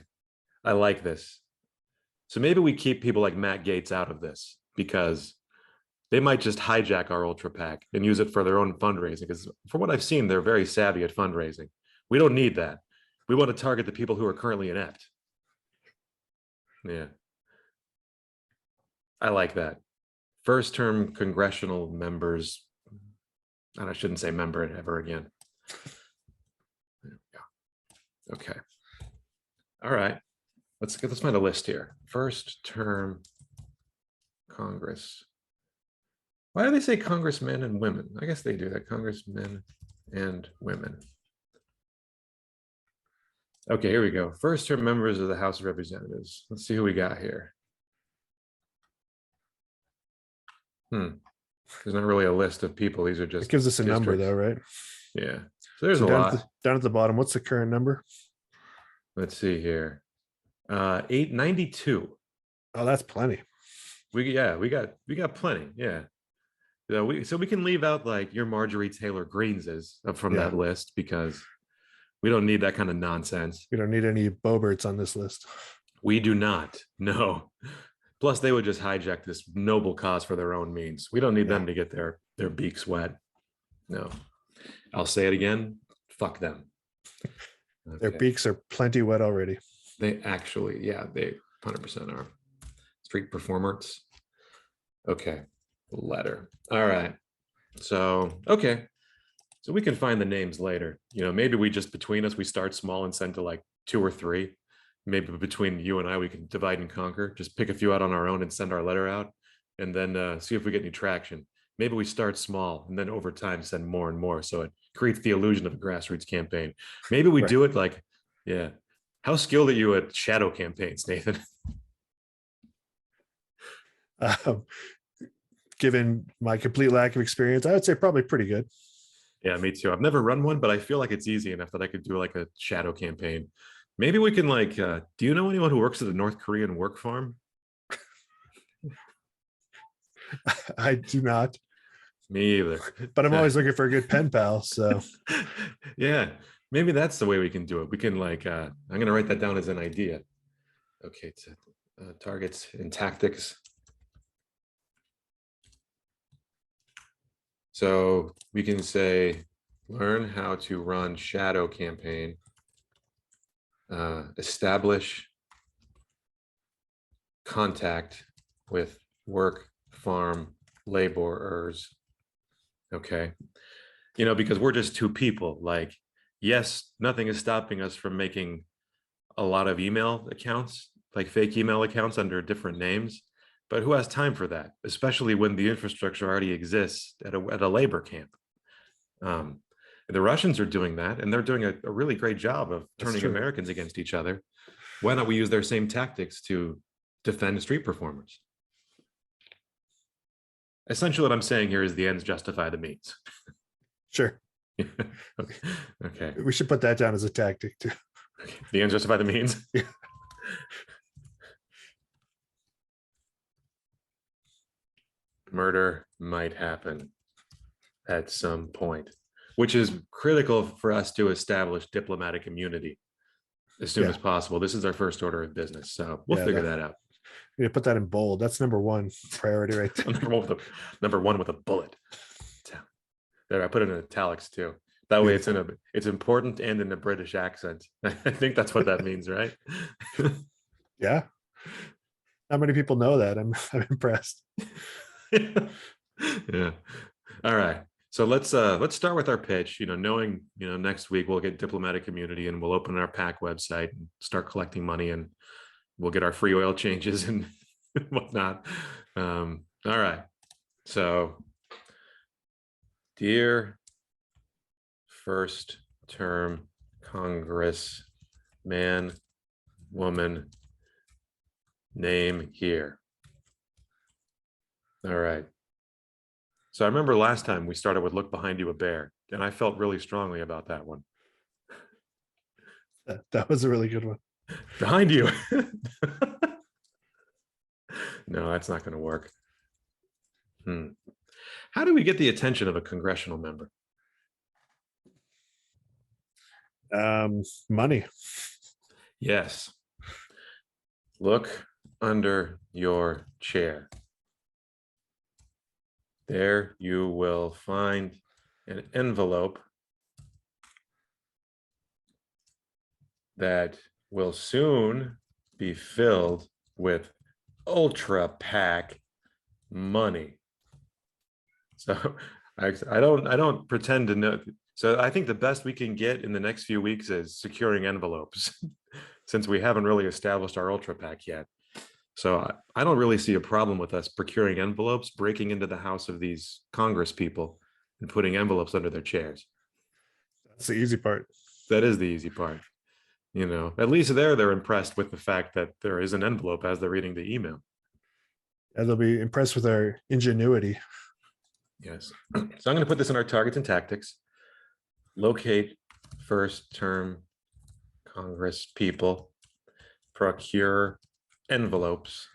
I like this. So maybe we keep people like Matt Gaetz out of this because they might just hijack our Ultra PAC and use it for their own fundraising. Because from what I've seen, they're very savvy at fundraising. We don't need that. We want to target the people who are currently inept. Yeah. I like that. First term congressional members. And I shouldn't say member ever again. There we go. Okay. All right. Let's find a list here. First term Congress. Why do they say congressmen and women? I guess they do that. Congressmen and women. Okay, here we go. First term members of the House of Representatives. Let's see who we got here. There's not really a list of people. These are just. It gives us a number districts. though, right? Yeah. So there's a down lot. Down at the bottom, what's the current number? Let's see here. 892. Oh, that's plenty. We got plenty. Yeah. So we can leave out like your Marjorie Taylor Greenes's from that list because we don't need that kind of nonsense. We don't need any Boberts on this list. We do not. No. Plus, they would just hijack this noble cause for their own means. We don't need them to get their beaks wet. No. I'll say it again. Fuck them. Okay. Their beaks are plenty wet already. They actually, they 100% are. Street performers. Okay. Letter. All right. So, okay. So we can find the names later. Maybe we just between us, we start small and send to like 2 or 3. Maybe between you and I, we can divide and conquer. Just pick a few out on our own and send our letter out, and then see if we get any traction. Maybe we start small and then over time send more and more, so it creates the illusion of a grassroots campaign. Maybe we do it like Yeah. How skilled are you at shadow campaigns, Nathan? Um, given my complete lack of experience, I would say probably pretty good. Yeah, me too. I've never run one, but I feel like it's easy enough that I could do like a shadow campaign. Maybe we can like, do you know anyone who works at a North Korean work farm? I do not, Me either. but I'm always looking for a good pen pal. So Yeah, maybe that's the way we can do it. We can like, I'm gonna write that down as an idea. Okay, targets and tactics. So we can say, learn how to run shadow campaign, establish contact with work farm laborers. Okay. Because we're just two people. Like, yes, nothing is stopping us from making a lot of email accounts, like fake email accounts under different names. But who has time for that, especially when the infrastructure already exists at a labor camp? The Russians are doing that, and they're doing a really great job of That's turning true. Americans against each other. Why not we use their same tactics to defend street performers? Essentially, what I'm saying here is the ends justify the means. sure, Okay. we should put that down as a tactic too. The ends justify the means. Yeah. Murder might happen at some point, which is critical for us to establish diplomatic immunity as soon as possible. This is our first order of business, so we'll figure that out. You put that in bold. That's number one priority right there. number one with a bullet. There, I put it in italics too. That way, it's important and in a British accent. I think that's what that means, right? Yeah. Not many people know that. I'm impressed. Yeah. All right. So let's start with our pitch. Knowing next week we'll get diplomatic immunity and we'll open our PAC website and start collecting money and we'll get our free oil changes and whatnot. All right. So, dear first term Congress man, woman, name here. All right. So I remember last time we started with look behind you, a bear, and I felt really strongly about that one. That was a really good one. Behind you. No, that's not going to work. How do we get the attention of a congressional member? Money. Yes. Look under your chair. There you will find an envelope that will soon be filled with ultra PAC money. So I don't pretend to know. So I think the best we can get in the next few weeks is securing envelopes since we haven't really established our ultra PAC yet. So I don't really see a problem with us procuring envelopes, breaking into the house of these Congress people and putting envelopes under their chairs. That's the easy part. That is the easy part. At least they're impressed with the fact that there is an envelope as they're reading the email. And they'll be impressed with our ingenuity. Yes. So I'm going to put this in our targets and tactics. Locate first term Congress people, procure envelopes,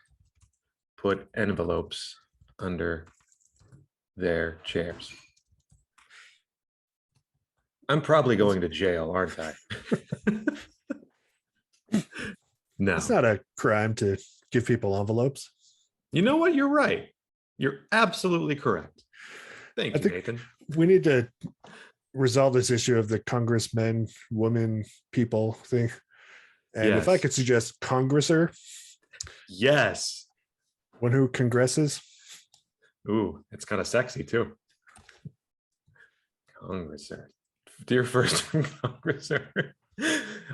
put envelopes under their chairs. I'm probably going to jail, aren't I? No. It's not a crime to give people envelopes. You know what? You're right. You're absolutely correct. Thank you, Nathan. We need to resolve this issue of the congressmen, women, people thing. And if I could suggest Congressor. Yes. One who congresses. Ooh, it's kind of sexy too. Congressor. Dear first Congressor.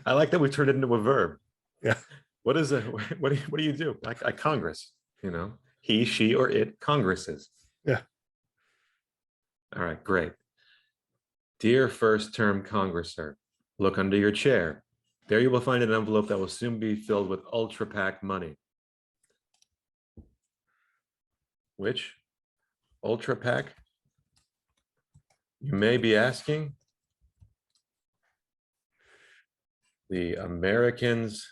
I like that we turned it into a verb. Yeah. What is it? What do you do? I Congress, he, she, or it congresses. Yeah. All right, great. Dear first term Congressor, look under your chair. There you will find an envelope that will soon be filled with Ultra PAC money. Which Ultra PAC? You may be asking. The Americans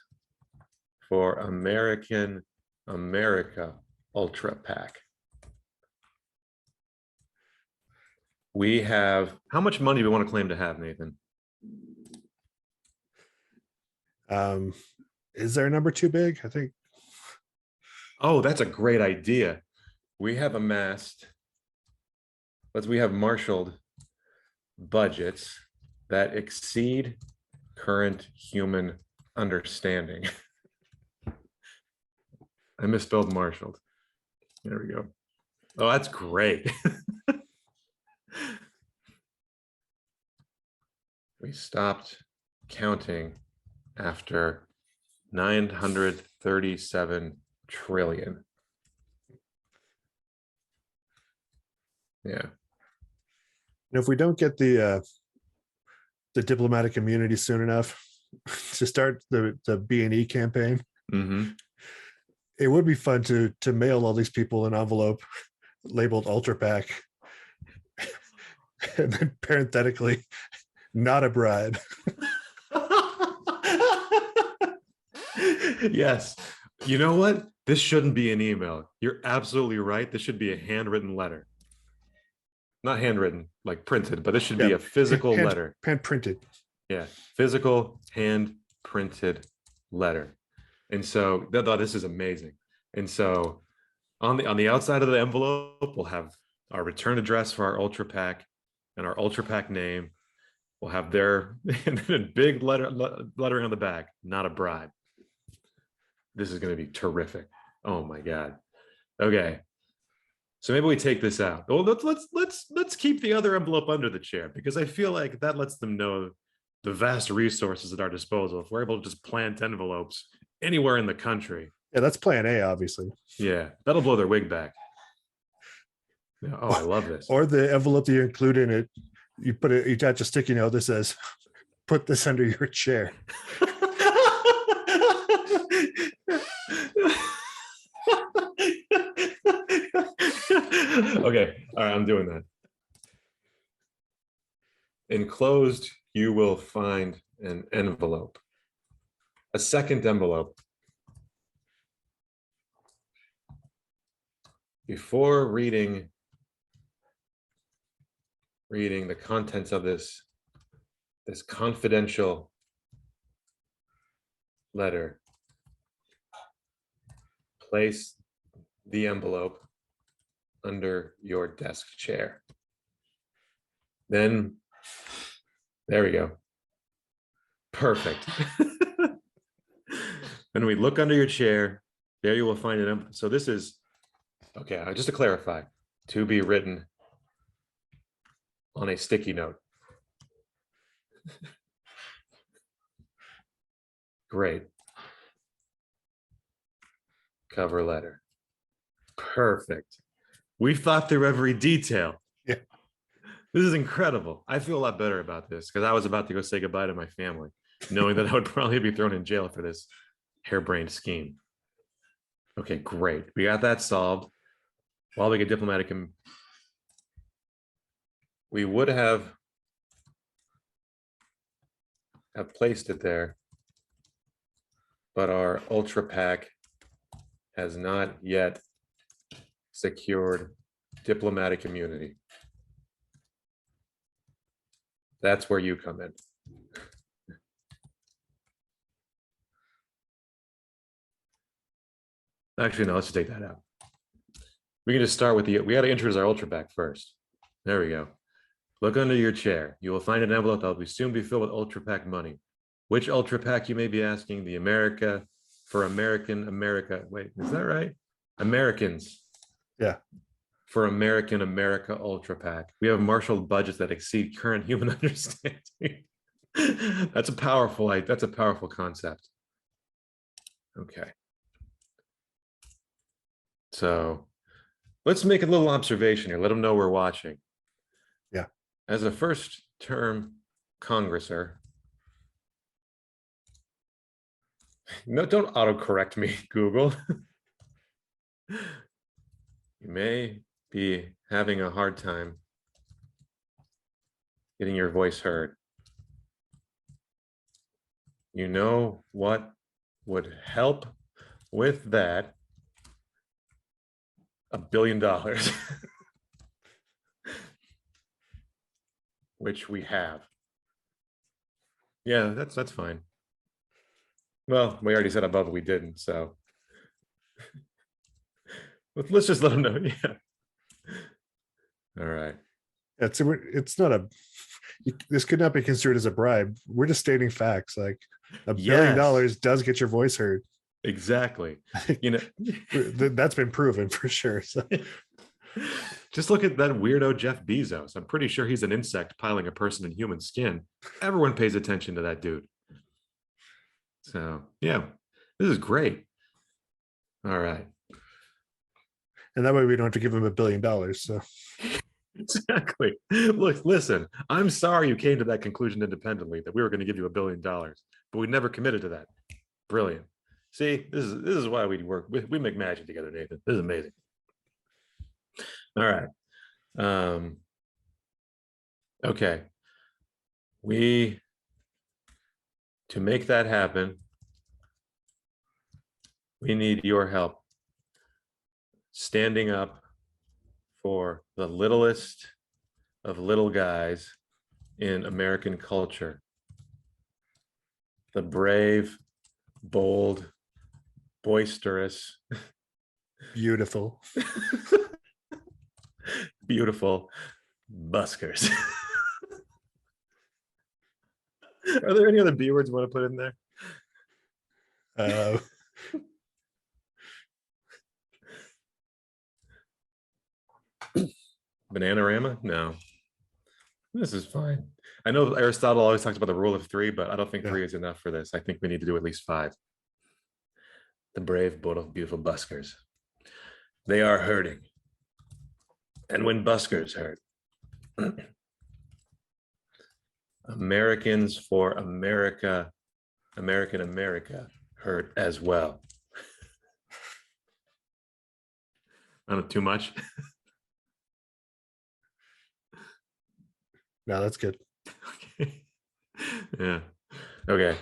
for American America Ultra PAC. We have, how much money do we want to claim to have, Nathan? Is there a number too big? I think. Oh, that's a great idea. We have amassed, we have marshaled budgets that exceed current human understanding. I misspelled marshaled. There we go. Oh, that's great. We stopped counting after 937 trillion. Yeah. And if we don't get the diplomatic immunity soon enough to start the B&E campaign, it would be fun to mail all these people an envelope labeled Ultra PAC, and then parenthetically, not a bribe. Yes. You know what? This shouldn't be an email. You're absolutely right. This should be a handwritten letter. Not handwritten, like printed, but this should be a physical letter. Hand printed. Yeah, physical hand printed letter. And so they thought this is amazing. And so on the outside of the envelope, we'll have our return address for our Ultra PAC and our Ultra PAC name. We'll have their and then big lettering on the back, not a bribe. This is going to be terrific. Oh my God. Okay. So maybe we take this out. Well, let's keep the other envelope under the chair, because I feel like that lets them know the vast resources at our disposal. If we're able to just plant envelopes anywhere in the country. Yeah, that's plan A, obviously. Yeah, that'll blow their wig back. Yeah, oh, I love this. Or the envelope that you include in it, you attach a sticky note that says, "Put this under your chair." Okay, all right, I'm doing that. Enclosed, you will find an envelope, a second envelope. Before reading the contents of this confidential letter, place the envelope under your desk chair. Then, there we go. Perfect. When we look under your chair, there you will find an envelope. So this is, okay, just to clarify, to be written on a sticky note. Great. Cover letter. Perfect. We thought through every detail. Yeah. This is incredible. I feel a lot better about this because I was about to go say goodbye to my family, knowing that I would probably be thrown in jail for this harebrained scheme. Okay, great. We got that solved. While we get diplomatic, we would have placed it there, but our Ultra PAC has not yet secured diplomatic immunity. That's where you come in. Actually, no, let's just take that out. We can just start with we got to introduce our Ultra PAC first. There we go. Look under your chair. You will find an envelope that will soon be filled with Ultra PAC money. Which Ultra PAC, you may be asking? The America for American America. Wait, is that right? Americans. Yeah. For American America Ultra PAC. We have marshaled budgets that exceed current human understanding. That's a powerful concept. Okay. So let's make a little observation here. Let them know we're watching. Yeah. As a first term Congresser, No, don't autocorrect me, Google. You may be having a hard time getting your voice heard. You know what would help with that? $1 billion, which we have. Yeah, that's fine. Well, we already said above we didn't, so let's just let them know. Yeah. All right. It's not a. This could not be construed as a bribe. We're just stating facts. Like $1 billion Yes. does get your voice heard. Exactly. You know, That's been proven for sure. So. just look at that weirdo Jeff Bezos. I'm pretty sure he's an insect piling a person in human skin. Everyone pays attention to that dude. So yeah, this is great. All right. And that way we don't have to give him $1 billion. So Exactly. Look, listen, I'm sorry you came to that conclusion independently that we were going to give you $1 billion, but we never committed to that. Brilliant. See, this is why we work. We make magic together, Nathan. This is amazing. All right. Okay. To make that happen, we need your help standing up for the littlest of little guys in American culture. The brave, bold, boisterous, beautiful. beautiful buskers. Are there any other B words you want to put in there? Bananarama? No. This is fine. I know Aristotle always talks about the rule of 3, but I don't think 3 is enough for this. I think we need to do at least 5. The brave, bold, beautiful buskers. They are hurting. And when buskers hurt, Americans for America, American America hurt as well. I don't know, too much? No, that's good. Okay. Yeah. Okay.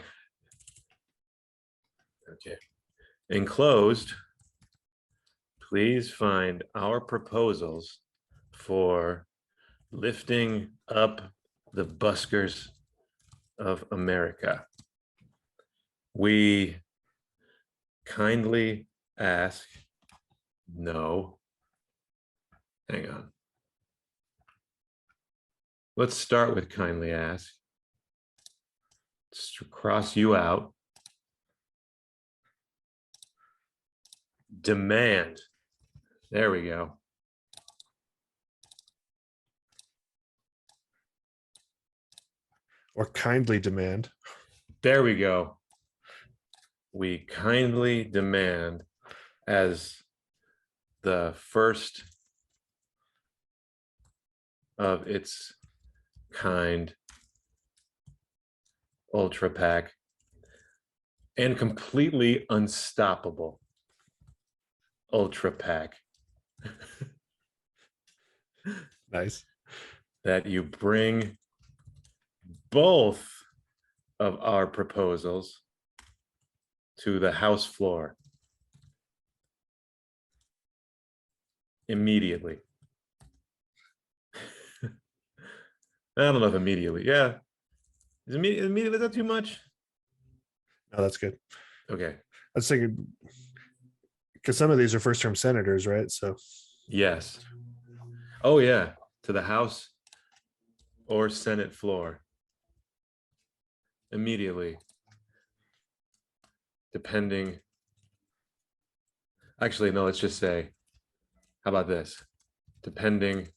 Okay. Enclosed, please find our proposals for lifting up the buskers of America. We kindly ask, no, hang on. Let's start with kindly ask. Just cross you out. Demand. There we go. Or kindly demand. There we go. We kindly demand, as the first of its kind ultra PAC and completely unstoppable ultra PAC, Nice. that you bring both of our proposals to the House floor immediately. I don't know if immediately. Yeah. Is immediately that too much? No, that's good. Okay. I was thinking, because some of these are first-term senators, right? So Yes. Oh, yeah. To the House or Senate floor immediately. Depending. Actually, no, let's just say, how about this? Depending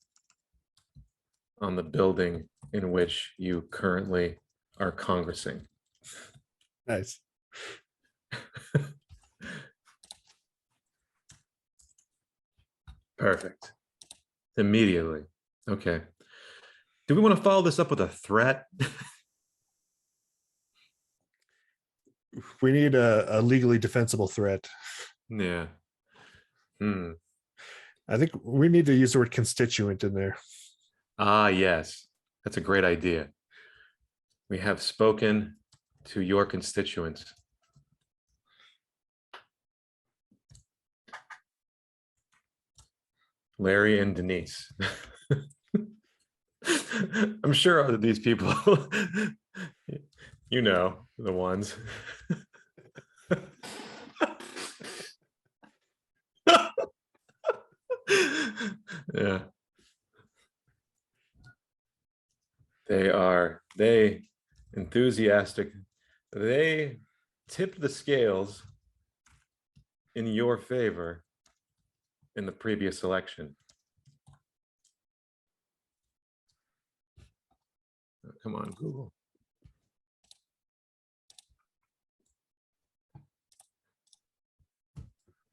on the building in which you currently are congressing. nice. Perfect. Immediately. Okay. Do we want to follow this up with a threat? We need a legally defensible threat. Yeah. Hmm. I think we need to use the word constituent in there. Ah, yes. That's a great idea. We have spoken to your constituents. Larry and Denise. I'm sure these people, you know, the ones. Yeah. They enthusiastic. They tipped the scales in your favor in the previous election. Oh, come on, Google.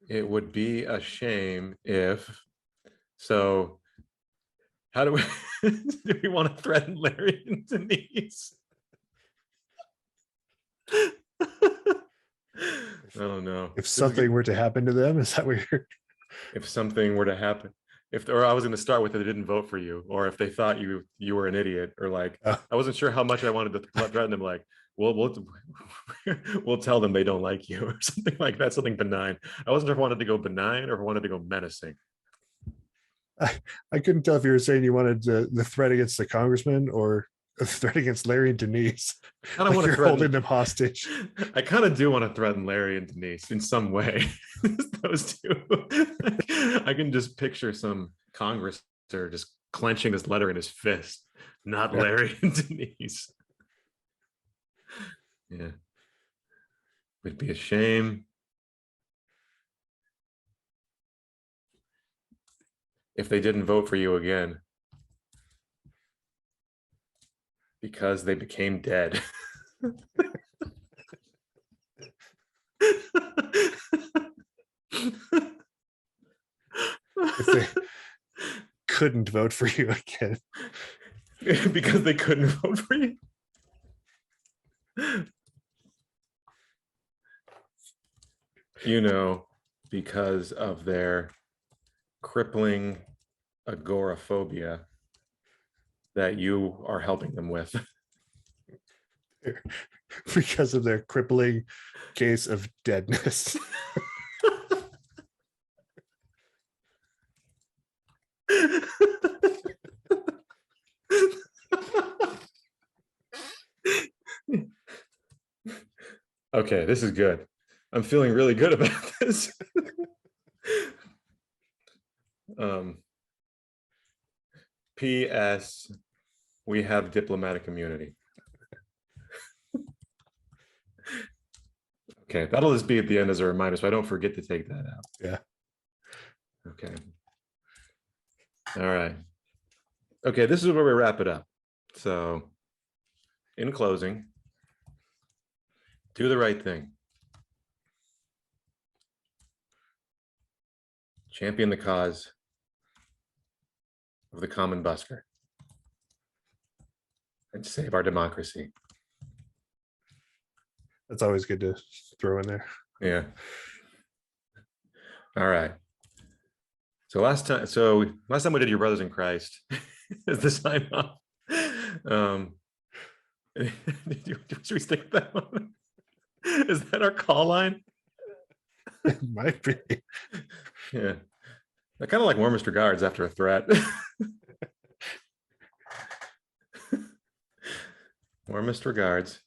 It would be a shame if, so how do we, do we want to threaten Larry and Denise? I don't know. If something were to happen to them, is that weird? If something were to happen, or I was going to start with, they didn't vote for you, or if they thought you were an idiot, or like, I wasn't sure how much I wanted to threaten them, like, we'll tell them they don't like you, or something like that, something benign. I wasn't sure if I wanted to go benign or if I wanted to go menacing. I couldn't tell if you were saying you wanted the threat against the congressman or a threat against Larry and Denise. I don't Like want to you're threaten holding them hostage. I kind of do want to threaten Larry and Denise in some way. Those two. I can just picture some congressman just clenching this letter in his fist. Not Yeah. Larry and Denise. Yeah. Would be a shame if they didn't vote for you again because they became dead. If they couldn't vote for you again. Because they couldn't vote for you. You know, because of their crippling agoraphobia that you are helping them with. Because of their crippling case of deadness. Okay, this is good. I'm feeling really good about this. P.S. We have diplomatic immunity. Okay, that'll just be at the end as a reminder, so I don't forget to take that out. Yeah. Okay. All right. Okay, this is where we wrap it up. So, in closing, do the right thing. Champion the cause of the common busker and save our democracy. That's always good to throw in there. Yeah. All right. So last time we did Your Brothers in Christ as the sign off. Should we stick with that one? Is that our call line? It might be. Yeah. I kind of like Warmest Regards after a threat. Warmest regards,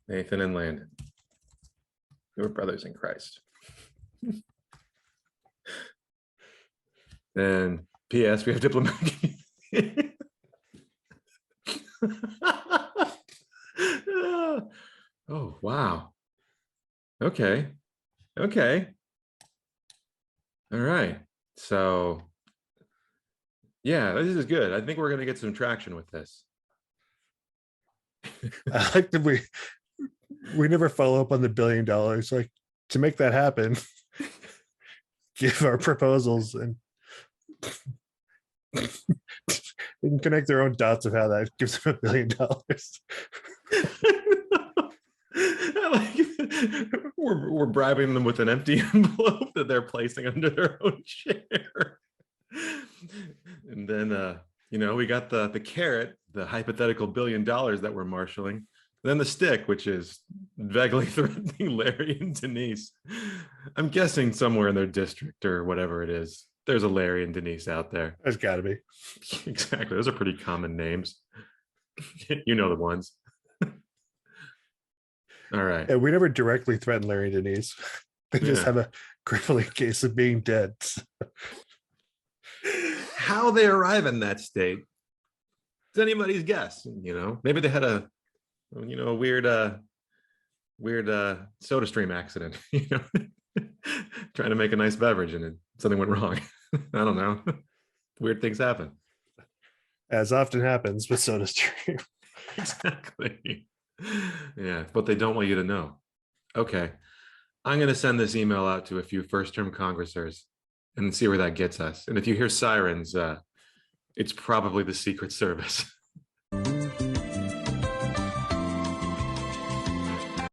Nathan and Landon, your brothers in Christ. And P.S. we have diplomatic. Oh, wow. Okay. Okay. All right. So, yeah, this is good. I think we're going to get some traction with this. I like that we never follow up on the $1 billion. Like, to make that happen, give our proposals and they can connect their own dots of how that gives them $1 billion. We're bribing them with an empty envelope that they're placing under their own chair. And then we got the carrot, the hypothetical $1 billion that we're marshaling. Then the stick, which is vaguely threatening Larry and Denise. I'm guessing somewhere in their district or whatever it is, there's a Larry and Denise out there. There's got to be. Exactly. Those are pretty common names. You know the ones. All right. And we never directly threaten Larry and Denise. They just Yeah. have a crippling case of being dead. How they arrive in that state, it's anybody's guess. Maybe they had a weird soda stream accident. Trying to make a nice beverage and something went wrong. I don't know. Weird things happen. As often happens with Soda Stream. Exactly. Yeah, but they don't want you to know. Okay. I'm going to send this email out to a few first-term congressors and see where that gets us. And if you hear sirens, it's probably the Secret Service.